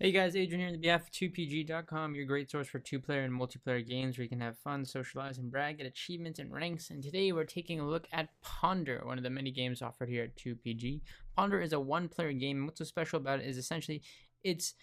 Hey guys, Adrian here on behalf of 2pg.com, your great source for two-player and multiplayer games where you can have fun, socialize, and brag, get achievements and ranks. And today we're taking a look at Ponder, one of the many games offered here at 2pg. Ponder is a one-player game, and what's so special about it is essentially it's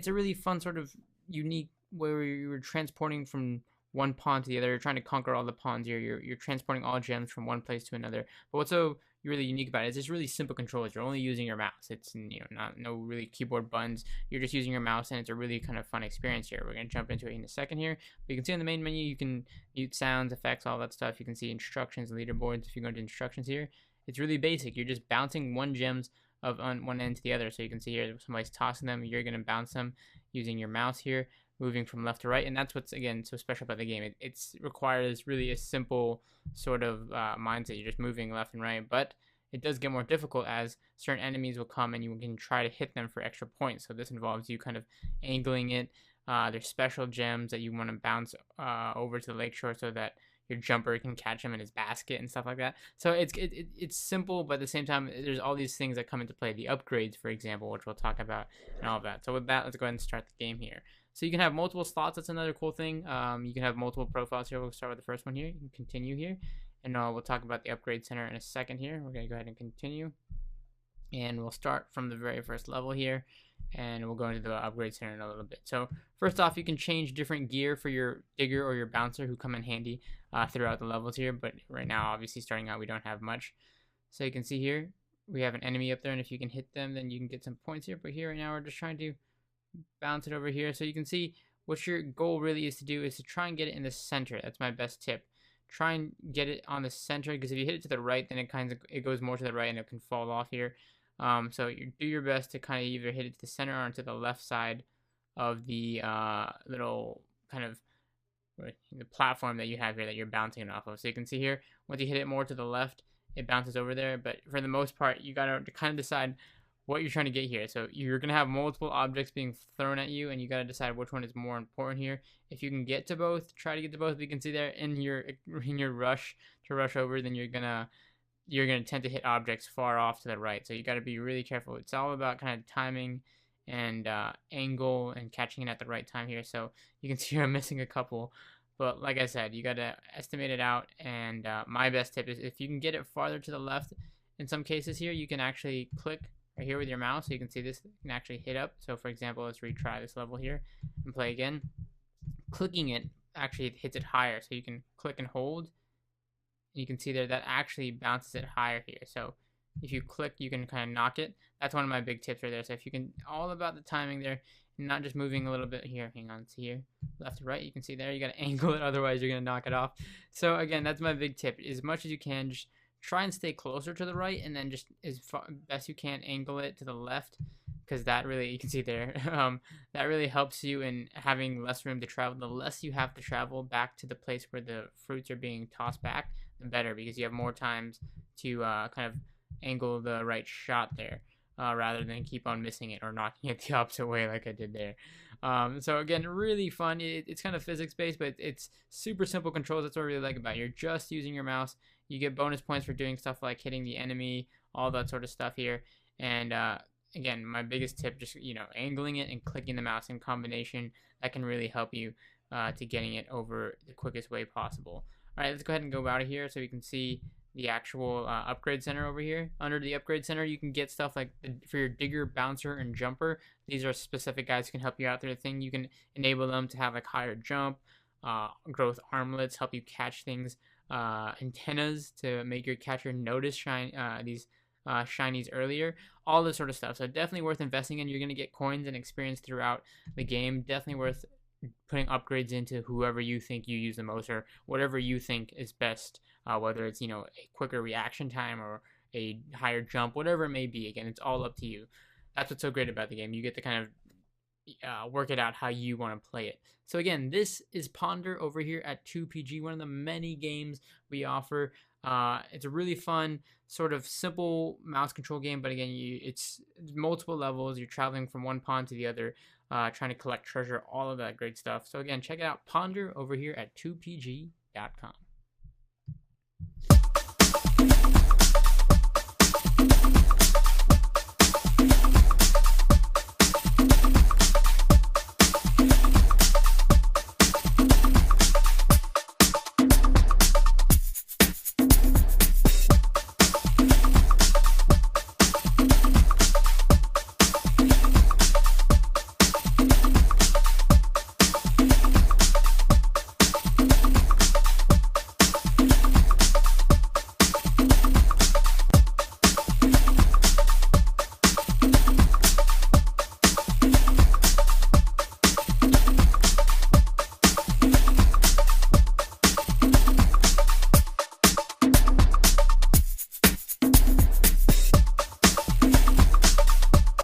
a really fun sort of unique way where you're transporting from one pawn to the other. You're trying to conquer all the pawns here. You're transporting all gems from one place to another. But what's so really unique about it is it's really simple controls. You're only using your mouse. It's not no really keyboard buttons. You're just using your mouse, and it's a really kind of fun experience here. We're gonna jump into it in a second here. But you can see on the main menu, you can mute sounds, effects, all that stuff. You can see instructions, leaderboards. If you go into instructions here, it's really basic. You're just bouncing one gems of on one end to the other. So you can see here somebody's tossing them. You're gonna bounce them using your mouse here, moving from left to right, and that's what's again so special about the game. It requires really a simple sort of mindset. You're just moving left and right, but it does get more difficult as certain enemies will come and you can try to hit them for extra points. So this involves you kind of angling it. There's special gems that you want to bounce over to the lakeshore so that your jumper can catch him in his basket and stuff like that. So it's simple, but at the same time, there's all these things that come into play. The upgrades, for example, which we'll talk about, and all of that. So with that, let's go ahead and start the game here. So you can have multiple slots. That's another cool thing. You can have multiple profiles here. We'll start with the first one here. You can continue here. And we'll talk about the upgrade center in a second here. We're going to go ahead and continue. And we'll start from the very first level here. And we'll go into the upgrade center in a little bit. So first off, you can change different gear for your digger or your bouncer who come in handy throughout the levels here. But right now, obviously starting out, we don't have much. So you can see here, we have an enemy up there. And if you can hit them, then you can get some points here. But here right now, we're just trying to bounce it over here. So you can see what your goal really is to do is to try and get it in the center. That's my best tip. Try and get it on the center, because if you hit it to the right, then it goes more to the right and it can fall off here. So you do your best to kind of either hit it to the center or to the left side of the little kind of the platform that you have here that you're bouncing it off of. So you can see here, once you hit it more to the left, it bounces over there. But for the most part, you gotta kind of decide what you're trying to get here. So you're gonna have multiple objects being thrown at you, and you gotta decide which one is more important here. If you can get to both, try to get to both. But you can see there in your rush to rush over, then you're gonna tend to hit objects far off to the right. So you gotta be really careful. It's all about kind of timing and angle and catching it at the right time here. So you can see I'm missing a couple. But like I said, you gotta estimate it out. And my best tip is if you can get it farther to the left. In some cases here, you can actually click right here with your mouse, so you can see this can actually hit up. So for example, let's retry this level here and play again. Clicking it actually hits it higher, so you can click and hold. You can see there that actually bounces it higher here. So if you click, you can kind of knock it. That's one of my big tips right there. So if you can, all about the timing there, not just moving a little bit here. Hang on, see here, left to right. You can see there, you got to angle it, otherwise you're gonna knock it off. So again, that's my big tip. As much as you can, just try and stay closer to the right, and then just as best you can angle it to the left, because that really, you can see there, that really helps you in having less room to travel. The less you have to travel back to the place where the fruits are being tossed back, the better, because you have more times to kind of angle the right shot there, rather than keep on missing it or knocking it the opposite way like I did there. So again, really fun. It's kind of physics based, but it's super simple controls. That's what I really like about it. You're just using your mouse. You get bonus points for doing stuff like hitting the enemy, all that sort of stuff here. And again, my biggest tip, just angling it and clicking the mouse in combination, that can really help you to getting it over the quickest way possible. All right, let's go ahead and go out of here so you can see the actual upgrade center over here. Under the upgrade center, you can get stuff like for your digger, bouncer, and jumper. These are specific guys who can help you out through the thing. You can enable them to have like higher jump, growth armlets, help you catch things, antennas to make your catcher notice these shinies earlier, all this sort of stuff. So definitely worth investing in. You're going to get coins and experience throughout the game. Definitely worth putting upgrades into whoever you think you use the most, or whatever you think is best, whether it's a quicker reaction time or a higher jump, whatever it may be. Again, it's all up to you. That's what's so great about the game. You get to kind of work it out how you want to play it. So again, this is Ponder over here at 2PG, one of the many games we offer. It's a really fun, sort of simple mouse control game, but again, it's multiple levels. You're traveling from one pawn to the other, trying to collect treasure, all of that great stuff. So again, check it out, Ponder over here at 2pg.com.